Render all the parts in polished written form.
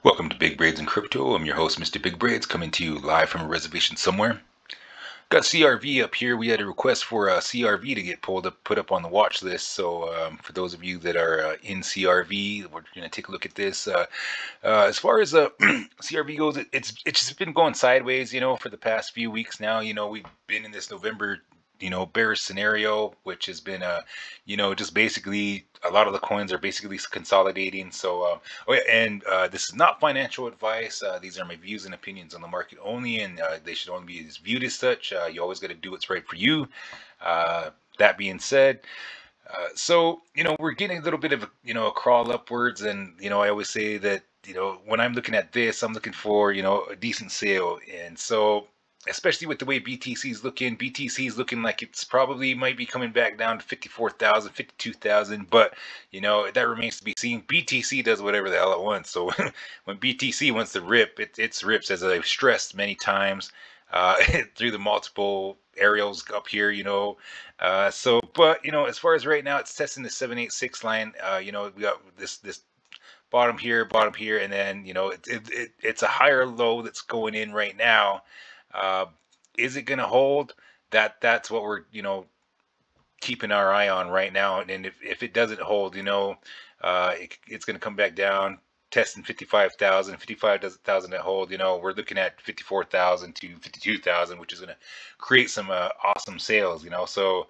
Welcome to Big Braids and Crypto. I'm your host, Mr. Big Braids, coming to you live from a reservation somewhere. Got CRV up here. We had a request for a CRV to get put up on the watch list. So for those of you that are in CRV, we're going to take a look at this. As far as CRV goes, it's just been going sideways, for the past few weeks now. We've been in this November bearish scenario, which has been just basically a lot of the coins are basically consolidating. So oh yeah, and this is not financial advice. These are my views and opinions on the market only, and they should only be viewed as such. You always got to do what's right for you. That being said, so we're getting a little bit of a crawl upwards, and I always say that when I'm looking at this, I'm looking for a decent sale. And so especially with the way BTC is looking like it's probably might be coming back down to 54,000, 52,000, but that remains to be seen. BTC does whatever the hell it wants. So when BTC wants to rip, it rips, as I've stressed many times through the multiple aerials up here. But as far as right now, it's testing the 786 line. We got this bottom here, and then it's a higher low that's going in right now. Is it going to hold? That's what we're keeping our eye on right now. And if it doesn't hold, it's going to come back down, testing 55,000. 55,000 to hold, we're looking at 54,000 to 52,000, which is going to create some awesome sales. So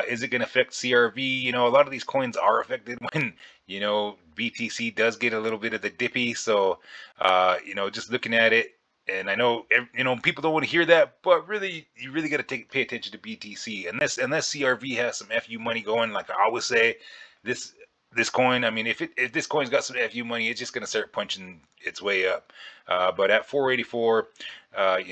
is it going to affect CRV? A lot of these coins are affected when BTC does get a little bit of the dippy. So just looking at it. And I know people don't want to hear that, but really, you really got to pay attention to BTC. Unless CRV has some FU money going, like I always say, this coin. I mean, if this coin's got some FU money, it's just going to start punching its way up. But at 484, a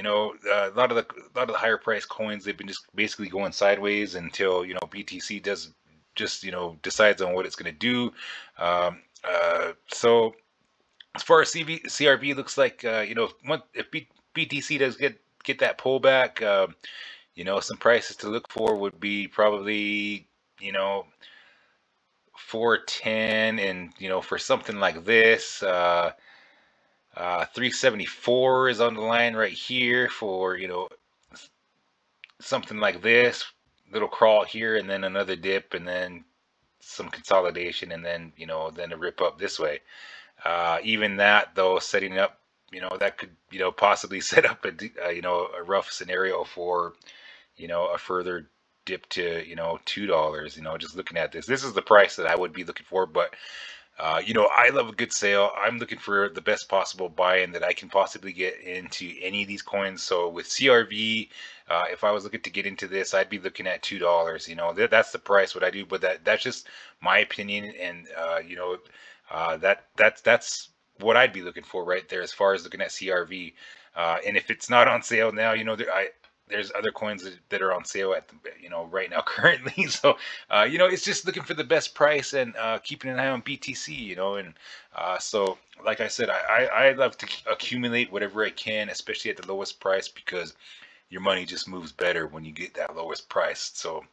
lot of the higher price coins, they've been just basically going sideways until BTC does just decides on what it's going to do. So as far as CRV looks like, if BTC does get that pullback, some prices to look for would be probably 410, and for something like this, 374 is on the line right here for something like this little crawl here, and then another dip, and then some consolidation, and then then a rip up this way. Even that though, setting up, that could, possibly set up a rough scenario for, a further dip to, $2. Just looking at this is the price that I would be looking for. But, I love a good sale. I'm looking for the best possible buy-in that I can possibly get into any of these coins. So with CRV, if I was looking to get into this, I'd be looking at $2. That's the price what I do, but that's just my opinion. And, that's what I'd be looking for right there as far as looking at CRV. And if it's not on sale now, there's other coins that are on sale at right now currently. So it's just looking for the best price and keeping an eye on BTC. And so like I said, I love to accumulate whatever I can, especially at the lowest price, because your money just moves better when you get that lowest price. So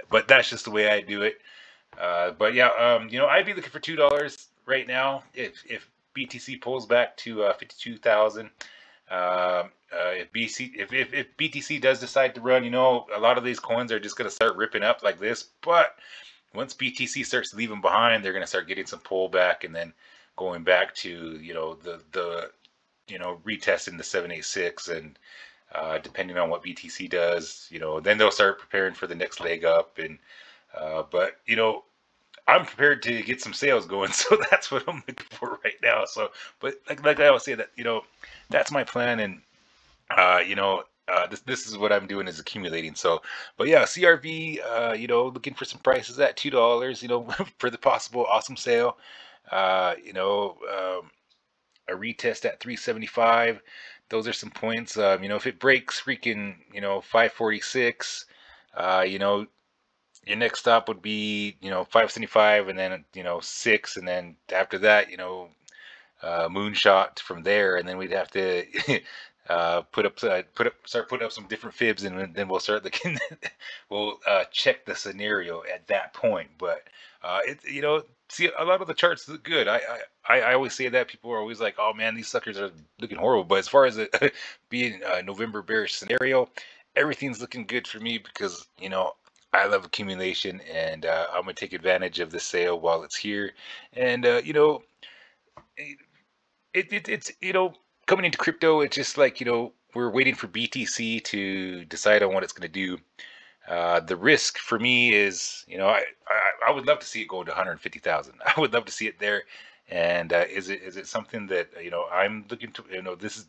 but that's just the way I do it. But yeah, I'd be looking for $2 right now if BTC pulls back to 52,000. If BTC does decide to run, a lot of these coins are just going to start ripping up like this. But once BTC starts leaving behind, they're going to start getting some pullback, and then going back to the retesting the 786, and depending on what BTC does, then they'll start preparing for the next leg up. And but I'm prepared to get some sales going, so that's what I'm looking for right now. So, but like I always say, that that's my plan, and this is what I'm doing, is accumulating. So, but yeah, CRV, looking for some prices at $2, for the possible awesome sale. A retest at 375. Those are some points. If it breaks freaking 546, your next stop would be 575, and then 6, and then after that moonshot from there, and then we'd have to start putting up some different fibs, and then we'll start looking. We'll check the scenario at that point. But See, a lot of the charts look good. I always say that people are always like, oh man, these suckers are looking horrible. But as far as it being a November bearish scenario, everything's looking good for me because I love accumulation, and I'm gonna take advantage of the sale while it's here. And it, it's coming into crypto, it's just like we're waiting for BTC to decide on what it's gonna do. The risk for me is, I would love to see it go to 150,000. I would love to see it there. And is it something that I'm looking to? This is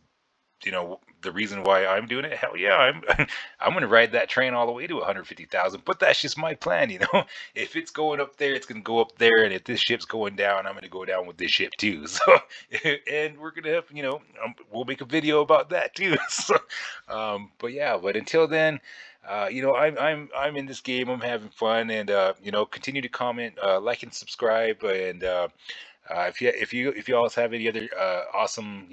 the reason why I'm doing it. Hell yeah, I'm I'm gonna ride that train all the way to 150,000. But that's just my plan. If it's going up there, it's gonna go up there, and if this ship's going down, I'm gonna go down with this ship too. So, and we're gonna have we'll make a video about that too. So, but yeah, but until then. I'm in this game. I'm having fun, and continue to comment, like, and subscribe. And if you all have any other awesome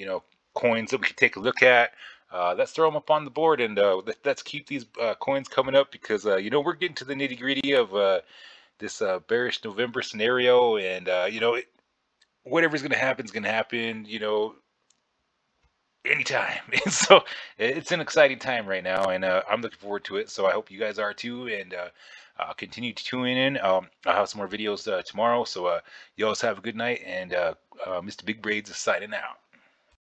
coins that we can take a look at, let's throw them up on the board, and let's keep these coins coming up because we're getting to the nitty gritty of this bearish November scenario, and whatever's gonna happen is gonna happen. Anytime. So it's an exciting time right now, and I'm looking forward to it. So I hope you guys are too, and continue to tune in. I'll have some more videos tomorrow. So you always have a good night, and Mr. Big Braids is signing out.